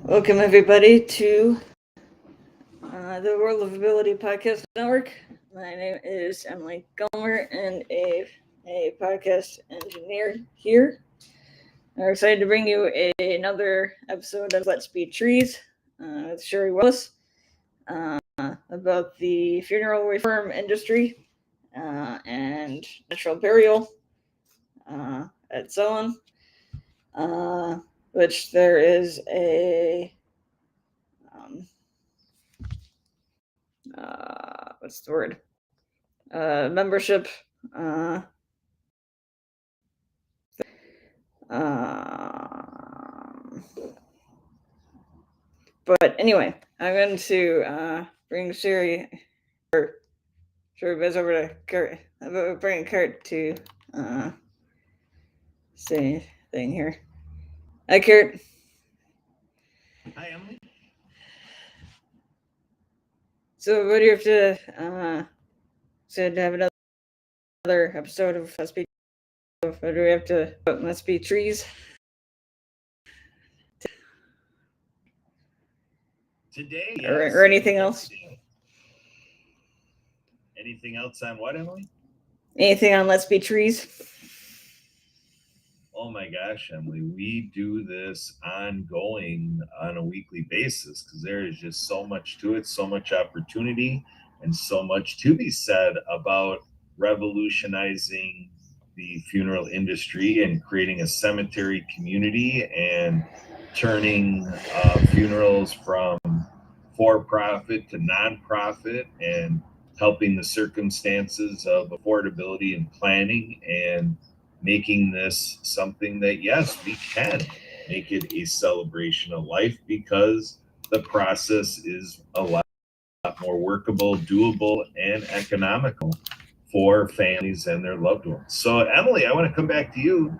Welcome, everybody, to the World of Ability Podcast Network. My name is Emily Gulmer, and a podcast engineer here. I'm excited to bring you another episode of Let's Be Trees with Cheri Wallace about the funeral reform industry and natural burial and so on. Which there is a what's the word? Membership. But anyway, I'm going to bring Cheri Buzz over to Kurt. I'm bringing Kurt to say thing here. Hi, Kurt. Hi, Emily. So, what do you have to have another episode of Let's Be? What do we have to? Let's Be Trees. Today, yes. Or anything else? Anything else on what, Emily? Anything on Let's Be Trees? Oh my gosh, Emily, we do this ongoing on a weekly basis because there is just so much to it, so much opportunity, and so much to be said about revolutionizing the funeral industry and creating a cemetery community and turning funerals from for-profit to non-profit and helping the circumstances of affordability and planning and making this something that, yes, we can make it a celebration of life because the process is a lot more workable, doable, and economical for families and their loved ones. So, Emily, I want to come back to you.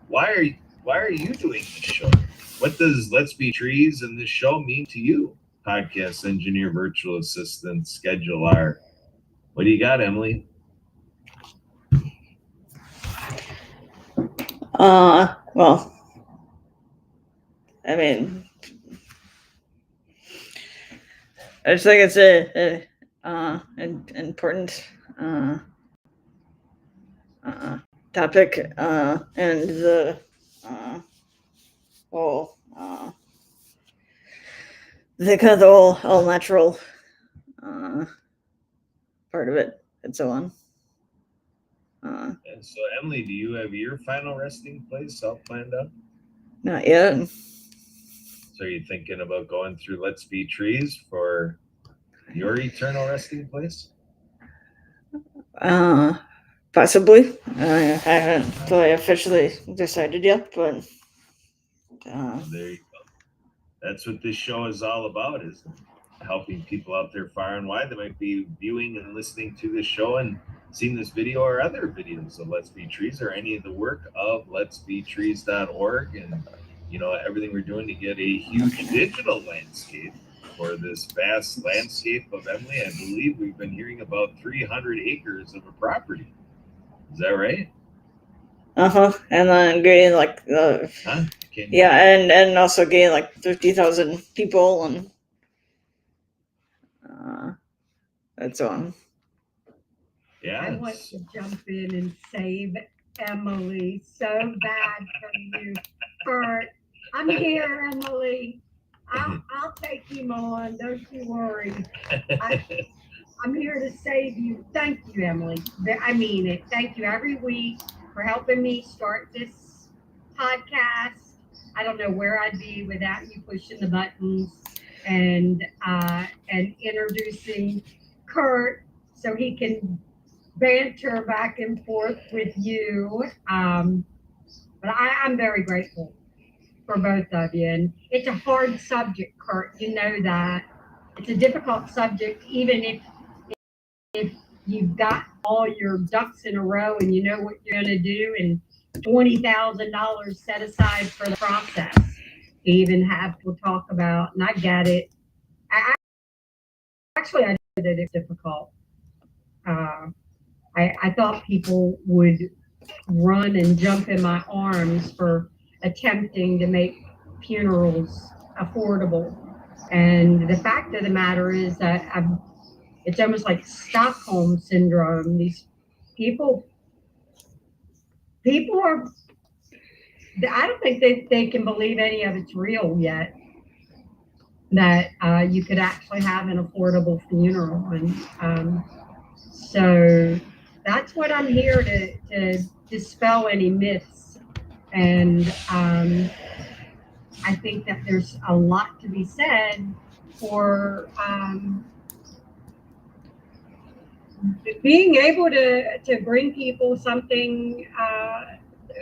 Why are you doing this show? What does Let's Be Trees and this show mean to you? Podcast engineer, virtual assistant, scheduler. What do you got, Emily? Well, I mean, I just think it's an important topic, and the whole the kind of the all natural part of it, and so on. And so, Emily, do you have your final resting place all planned out? Not yet. So, are you thinking about going through Let's Be Trees for your eternal resting place? Possibly. I haven't fully officially decided yet, but there you go. That's what this show is all about, is helping people out there far and wide that might be viewing and listening to this show and seeing this video or other videos of Let's Be Trees or any of the work of letsbetrees.org and everything we're doing to get a huge digital landscape for this vast landscape of Emily. I believe we've been hearing about 300 acres of a property. Is that right? And then getting like and also getting like 50,000 people and so on. Yeah. I want to jump in and save Emily so bad for you. Kurt, I'm here, Emily. I'll take him on. Don't you worry. I'm here to save you. Thank you, Emily. I mean it. Thank you every week for helping me start this podcast. I don't know where I'd be without you pushing the buttons and introducing Kurt so he can banter back and forth with you. But I'm very grateful for both of you. And it's a hard subject, Kurt. You know that. It's a difficult subject, even if you've got all your ducks in a row and you know what you're going to do and $20,000 set aside for the process to even have to talk about. And I get it. I know that it's difficult. I thought people would run and jump in my arms for attempting to make funerals affordable. And the fact of the matter is that it's almost like Stockholm syndrome. These people, people are, I don't think they can believe any of it's real yet. That you could actually have an affordable funeral. And so that's what I'm here to dispel any myths. And I think that there's a lot to be said for being able to bring people something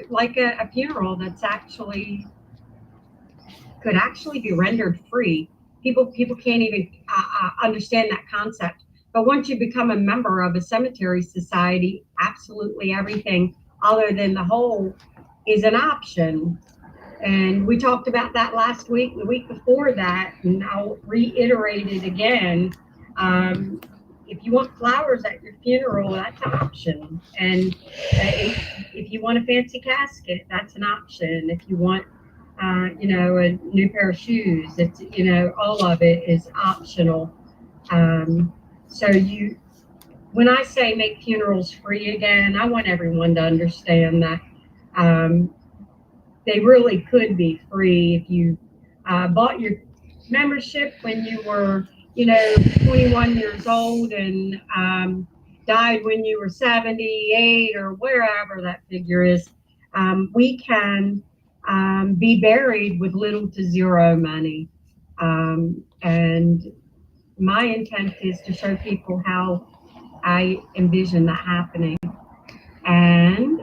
like a funeral that's actually could actually be rendered free. People can't even understand that concept. But once you become a member of a cemetery society, absolutely everything other than the whole is an option. And we talked about that last week, the week before that, and I'll reiterate it again. If you want flowers at your funeral, that's an option. And if you want a fancy casket, that's an option. If you want, a new pair of shoes, it's, all of it is optional. So when I say make funerals free again, I want everyone to understand that they really could be free if you bought your membership when you were, 21 years old and died when you were 78 or wherever that figure is. We can be buried with little to zero money. And my intent is to show people how I envision that happening. And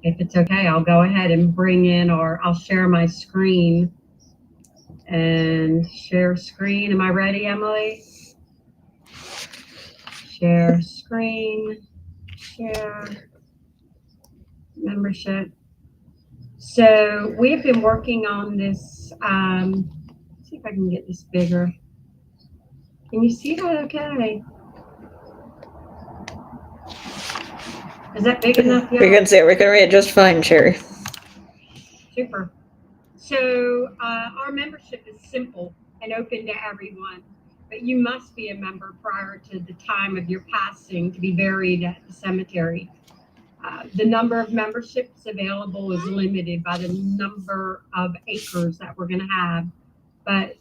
if it's okay, I'll go ahead and bring in, or I'll share my screen and share screen. Am I ready, Emily? Share screen, share membership. So we've been working on this. Let's see if I can get this bigger. Can you see that okay? Is that big enough yet? We can see it. We can read it just fine, Cheri. Super. So our membership is simple and open to everyone, but you must be a member prior to the time of your passing to be buried at the cemetery. The number of memberships available is limited by the number of acres that we're going to have. But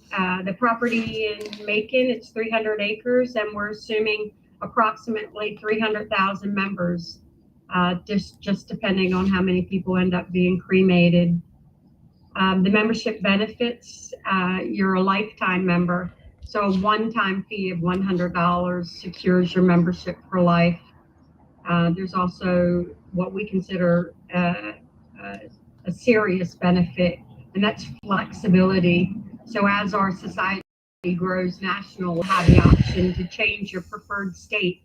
the property in Macon, it's 300 acres, and we're assuming approximately 300,000 members, just depending on how many people end up being cremated. The membership benefits, you're a lifetime member. So a one-time fee of $100 secures your membership for life. There's also what we consider a serious benefit, and that's flexibility. So as our society grows national, we'll have the option to change your preferred state.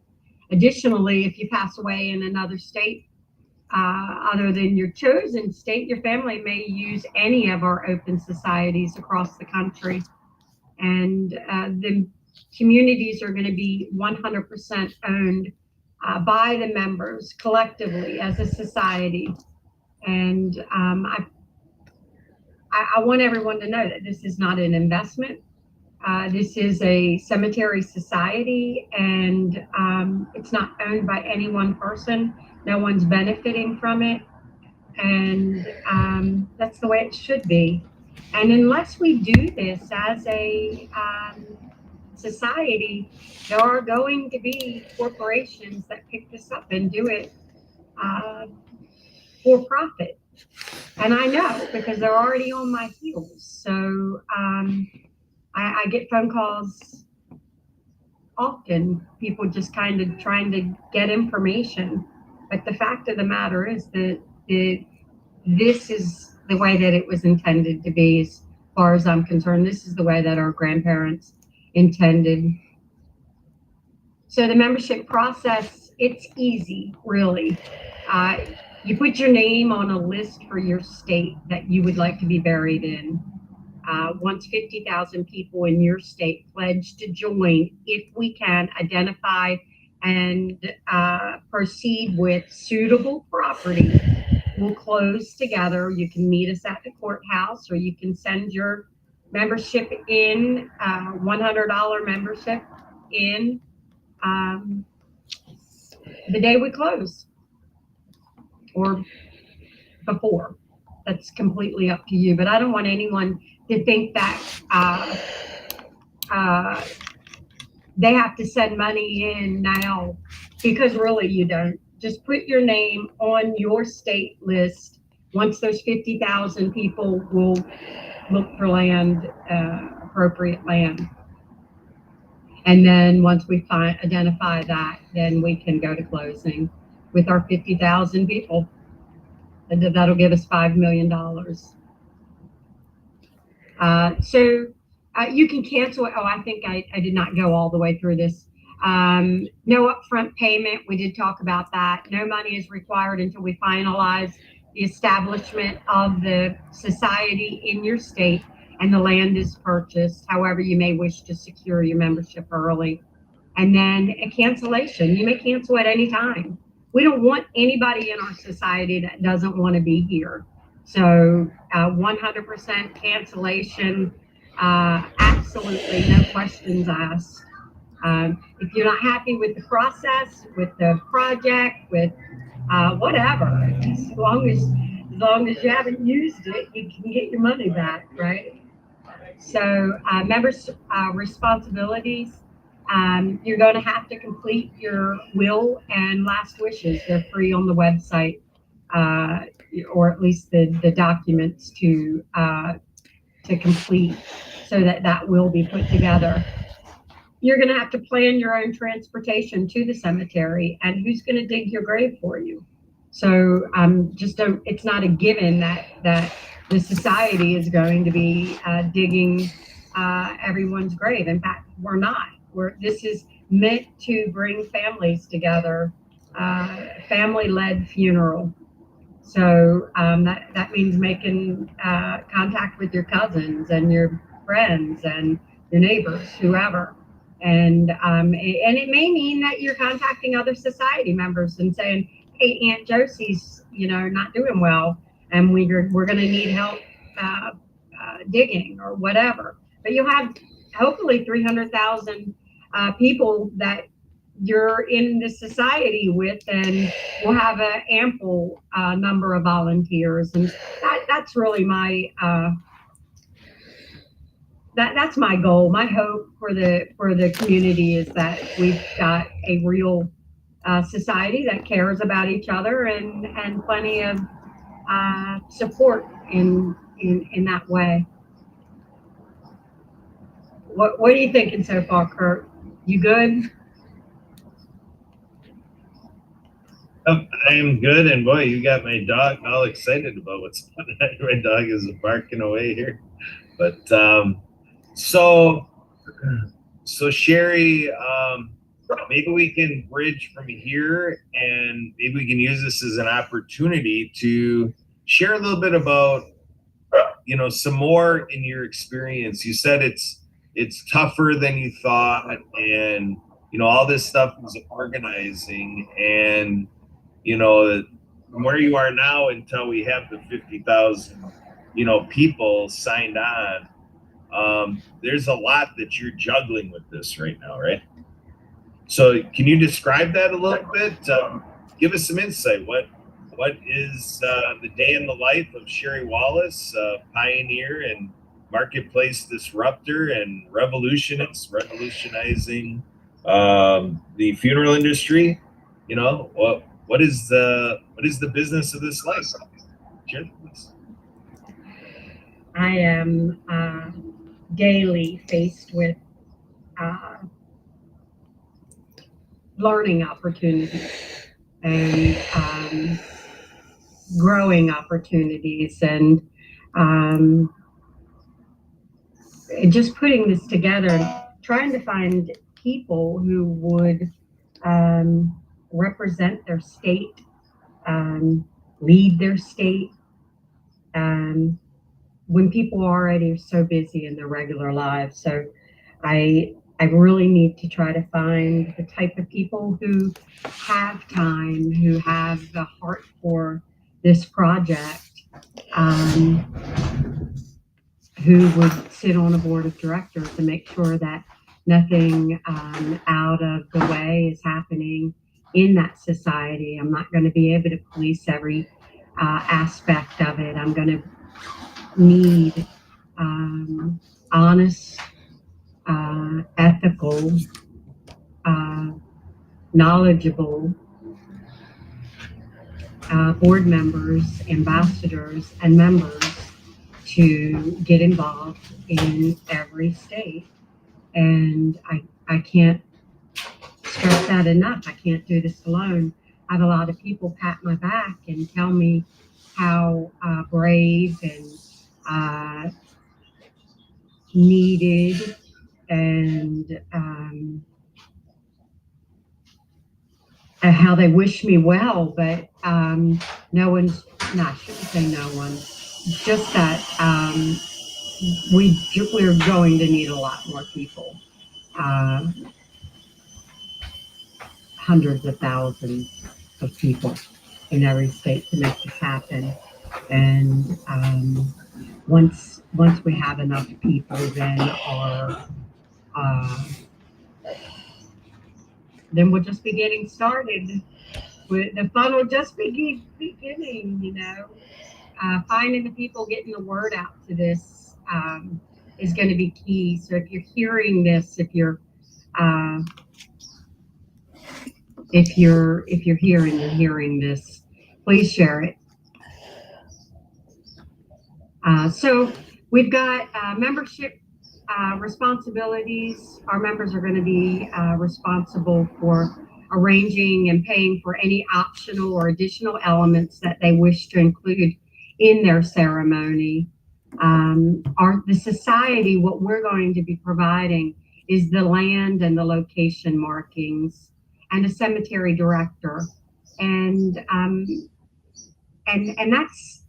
Additionally, if you pass away in another state, other than your chosen state, your family may use any of our open societies across the country. And the communities are going to be 100% owned by the members collectively as a society. And I want everyone to know that this is not an investment. This is a cemetery society, and it's not owned by any one person. No one's benefiting from it. And that's the way it should be. And unless we do this as a society, there are going to be corporations that pick this up and do it for profit. And I know because they're already on my heels. So I get phone calls often, people just kind of trying to get information. But the fact of the matter is that this is the way that it was intended to be, as far as I'm concerned. This is the way that our grandparents intended. So the membership process, it's easy, really. You put your name on a list for your state that you would like to be buried in. Once 50,000 people in your state pledge to join, if we can identify and proceed with suitable property we'll close together. You can meet us at the courthouse, or you can send your membership in, $100 membership in, the day we close or before. That's completely up to you. But I don't want anyone to think that they have to send money in now, because really you don't. Just put your name on your state list. Once there's 50,000 people, will look for land, appropriate land. And then once we identify that, then we can go to closing with our 50,000 people. And that'll give us $5 million. So you can cancel it. Oh, I think I did not go all the way through this. No upfront payment. We did talk about that. No money is required until we finalize the establishment of the society in your state and the land is purchased. However, you may wish to secure your membership early. And then a cancellation. You may cancel at any time. We don't want anybody in our society that doesn't want to be here. So 100% cancellation, absolutely no questions asked. If you're not happy with the process, with the project, with whatever, as long as you haven't used it, you can get your money back, right? So members' responsibilities. You're going to have to complete your will and last wishes. They're free on the website, or at least the documents to complete, so that will be put together. You're going to have to plan your own transportation to the cemetery, and who's going to dig your grave for you. So just don't. It's not a given that the society is going to be digging everyone's grave. In fact, we're not. This is meant to bring families together, family-led funeral. So that means making contact with your cousins and your friends and your neighbors, whoever. And it may mean that you're contacting other society members and saying, "Hey, Aunt Josie's, not doing well, and we're going to need help digging or whatever." But you'll have hopefully 300,000 people that you're in the society with, and we'll have an ample number of volunteers. And that's really my that's my goal. My hope for the community is that we've got a real society that cares about each other, and plenty of support in that way. What are you thinking so far, Kurt? You good? I am good, and boy, you got my dog all excited about what's going on. My dog is barking away here, but so Cheri, maybe we can bridge from here, and maybe we can use this as an opportunity to share a little bit about, some more in your experience. You said it's tougher than you thought, and all this stuff is organizing, and from where you are now until we have the 50,000 people signed on, there's a lot that you're juggling with this right now, right? So can you describe that a little bit? Give us some insight. What is the day in the life of Cheri Wallace, pioneer and marketplace disruptor and revolutionizing the funeral industry? What is the business of this life? Cheri, please. I am daily faced with learning opportunities and growing opportunities, and just putting this together and trying to find people who would represent their state, lead their state, when people already are so busy in their regular lives. So I really need to try to find the type of people who have time, who have the heart for this project, who would sit on a board of directors to make sure that nothing out of the way is happening in that society. I'm not going to be able to police every aspect of it. I'm going to need honest, ethical, knowledgeable board members, ambassadors, and members to get involved in every state. And I can't stress that enough. I can't do this alone. I have a lot of people pat my back and tell me how brave and needed and how they wish me well, but no one's, no, I shouldn't say no one, just that we're going to need a lot more people, hundreds of thousands of people in every state to make this happen. And once we have enough people, then we'll just be getting started. The fun will just be beginning, you know. Finding the people, getting the word out to this is going to be key. So if you're hearing this, if you're hearing this, please share it. So we've got membership responsibilities. Our members are going to be responsible for arranging and paying for any optional or additional elements that they wish to include in their ceremony. The society, what we're going to be providing is the land and the location markings and a cemetery director. And that's,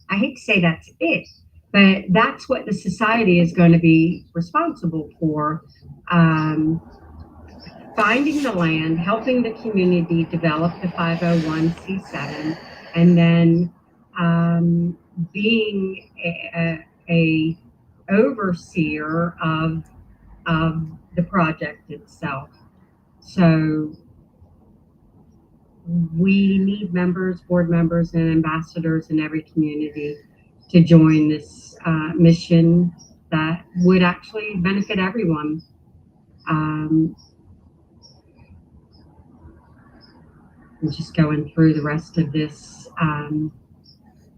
I hate to say that's it, but that's what the society is going to be responsible for. Finding the land, helping the community develop the 501c7, and then being a overseer of the project itself. So we need members, board members, and ambassadors in every community to join this mission that would actually benefit everyone. I'm just going through the rest of this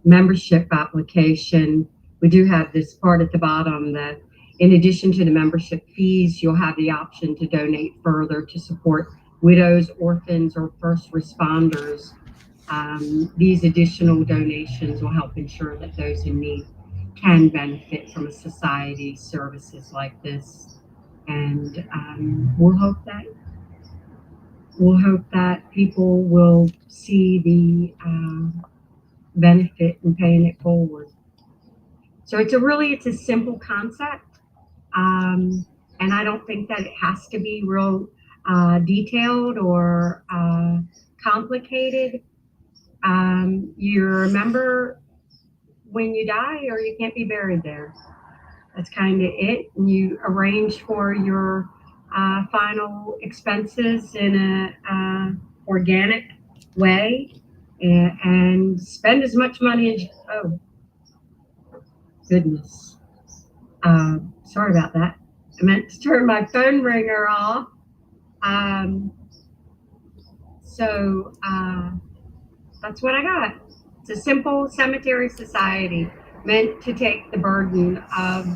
membership application. We do have this part at the bottom that in addition to the membership fees, you'll have the option to donate further to support widows, orphans, or first responders. These additional donations will help ensure that those in need can benefit from a society's services like this. And we'll hope that people will see the benefit in paying it forward. So it's a simple concept. And I don't think that it has to be real detailed or complicated. You're a member when you die, or you can't be buried there. That's kind of it. And you arrange for your final expenses in a organic way, and spend as much money as oh goodness. Sorry about that. I meant to turn my phone ringer off. So that's what I got. It's a simple cemetery society meant to take the burden of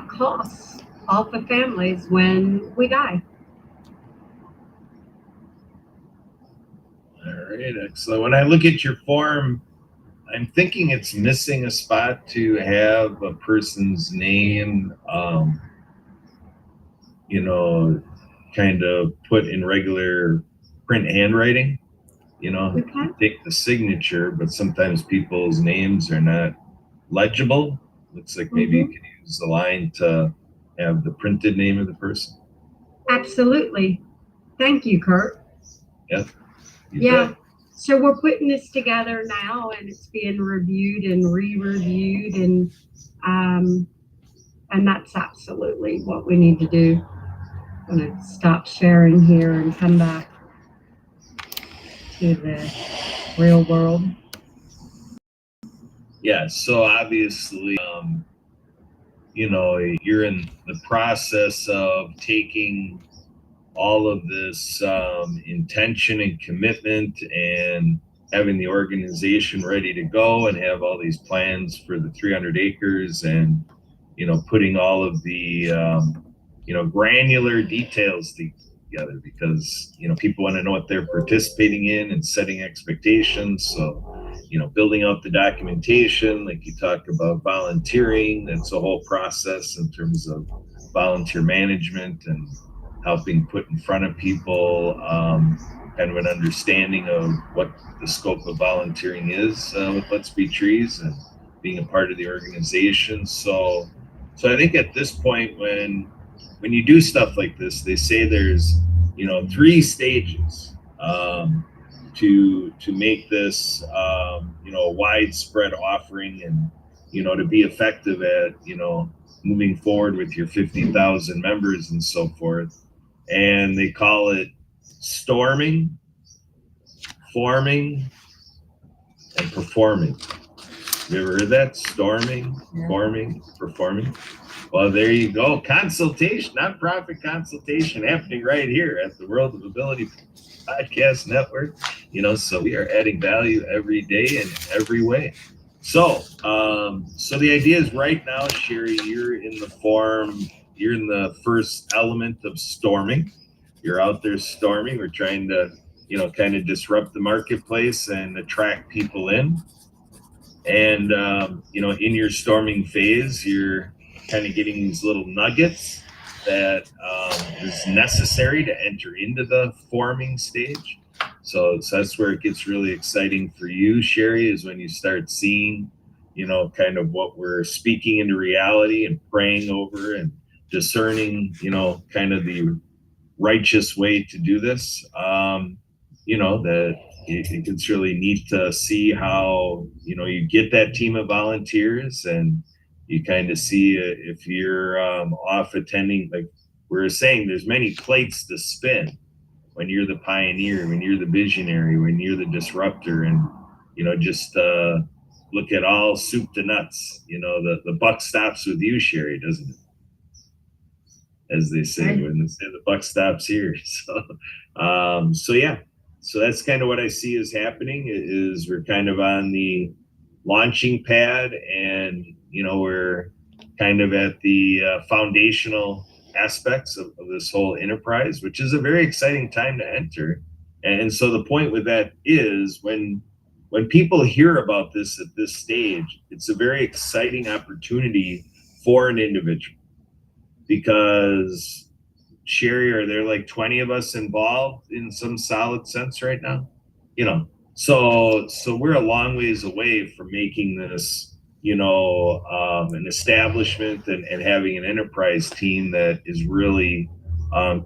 costs off of families when we die. All right, excellent. When I look at your form, I'm thinking it's missing a spot to have a person's name, kind of put in regular print handwriting. You take the signature, but sometimes people's names are not legible. Looks like maybe you can use the line to have the printed name of the person. Absolutely. Thank you, Kurt. Yep. Yeah. So we're putting this together now, and it's being reviewed and re-reviewed, and that's absolutely what we need to do. I'm gonna stop sharing here and come back to the real world. Yeah, so obviously, you're in the process of taking all of this intention and commitment and having the organization ready to go and have all these plans for the 300 acres and, putting all of the, granular details together because, people want to know what they're participating in and setting expectations. So, building out the documentation, like you talk about volunteering, that's a whole process in terms of volunteer management and helping put in front of people kind of an understanding of what the scope of volunteering is with Let's Be Trees and being a part of the organization. So I think at this point, when you do stuff like this, they say there's 3 stages to make this a widespread offering and to be effective at moving forward with your 50,000 members and so forth. And they call it storming, forming, and performing. You ever heard that? Storming, forming, performing. Well, there you go. Consultation, nonprofit consultation happening right here at the World of Ability Podcast Network. So we are adding value every day in every way. So the idea is right now, Cheri, you're in the first element of storming. You're out there storming. We're trying to, kind of disrupt the marketplace and attract people in. And, in your storming phase, you're kind of getting these little nuggets that is necessary to enter into the forming stage. So that's where it gets really exciting for you, Cheri, is when you start seeing, kind of what we're speaking into reality and praying over and discerning, kind of the righteous way to do this. That it's really neat to see how, you get that team of volunteers and you kind of see if you're off attending, like we were saying, there's many plates to spin when you're the pioneer, when you're the visionary, when you're the disruptor, and just look at all soup to nuts. The buck stops with you, Cheri, doesn't it? As they say, when they say the buck stops here. So that's kind of what I see is happening. Is we're kind of on the launching pad, and we're kind of at the foundational aspects of this whole enterprise, which is a very exciting time to enter. And so the point with that is when people hear about this at this stage, it's a very exciting opportunity for an individual, because Cheri, are there like 20 of us involved in some solid sense right now? So we're a long ways away from making this, an establishment and having an enterprise team that is really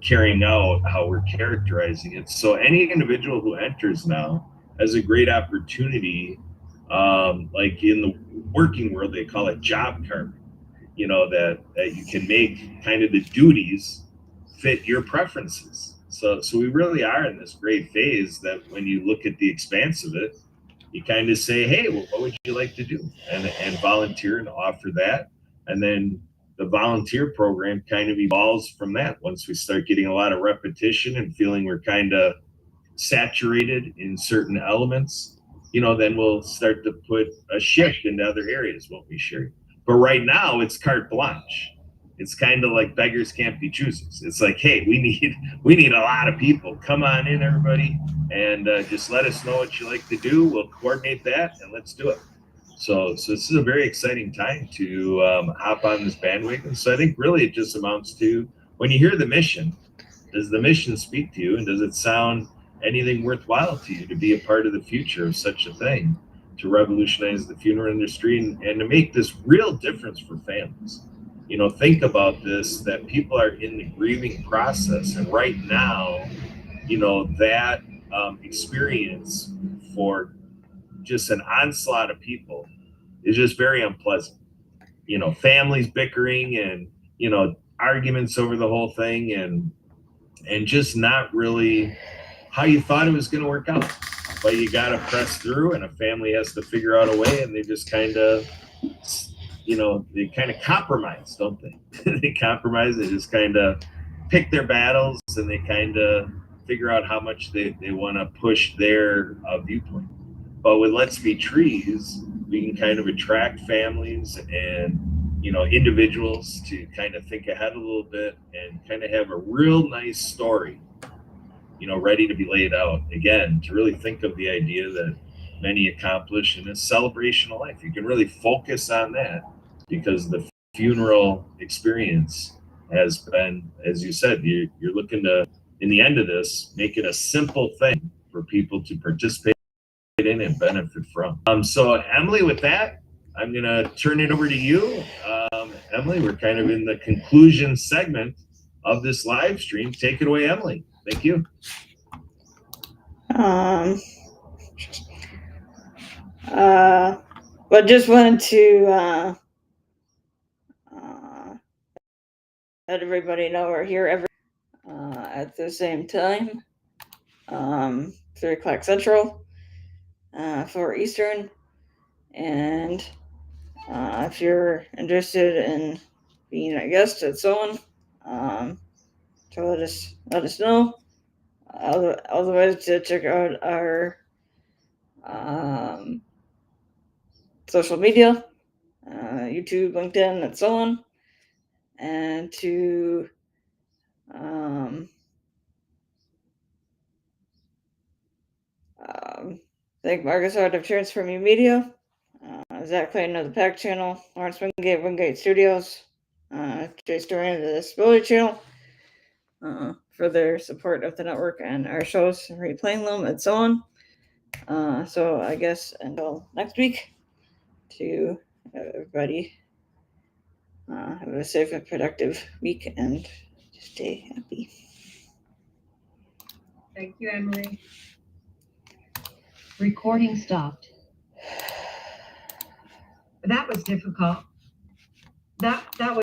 carrying out how we're characterizing it. So any individual who enters now has a great opportunity, like in the working world, they call it job carving, that you can make kind of the duties fit your preferences. So we really are in this great phase that when you look at the expanse of it, you kind of say, hey, well, what would you like to do? And volunteer and offer that. And then the volunteer program kind of evolves from that. Once we start getting a lot of repetition and feeling we're kind of saturated in certain elements, then we'll start to put a shift into other areas, won't we, Cheri? But right now it's carte blanche. It's kind of like beggars can't be choosers. It's like, hey, we need a lot of people. Come on in, everybody, and just let us know what you like to do. We'll coordinate that, and let's do it. So this is a very exciting time to hop on this bandwagon. So I think really it just amounts to, when you hear the mission, does the mission speak to you, and does it sound anything worthwhile to you to be a part of the future of such a thing, to revolutionize the funeral industry and to make this real difference for families? Think about this, that people are in the grieving process. And right now, that experience for just an onslaught of people is just very unpleasant. You know, families bickering and, you know, arguments over the whole thing, and just not really how you thought it was going to work out. But you got to press through, and a family has to figure out a way, and they just kind of, you know, they kind of compromise, don't they? They compromise. They just kind of pick their battles, and they kind of figure out how much they want to push their viewpoint. But with Let's Be Trees, we can kind of attract families and, you know, individuals to kind of think ahead a little bit and kind of have a real nice story, you know, ready to be laid out. Again, to really think of the idea that many accomplish in a celebration of life. You can really focus on that, because the funeral experience has been, as you said, you're looking to, in the end of this, make it a simple thing for people to participate in and benefit from. So Emily, with that, I'm going to turn it over to you. Emily, we're kind of in the conclusion segment of this live stream. Take it away, Emily. Thank you. But just wanted to let everybody know we're here at the same time, 3 o'clock Central, 4 Eastern. And if you're interested in being a guest at someone, to let us know. Otherwise, to check out our social media, YouTube, LinkedIn, and so on, and to thank Marcus Hart of Transfer Me Media, Zach Clayton of the Pack Channel, Lawrence Wingate Studios, Jay Story of the Disability Channel, for their support of the network and our shows, replaying them, and so on. So I guess until next week, to everybody, have a safe and productive week, and stay happy. Thank you, Emily. Recording stopped. That was difficult. That was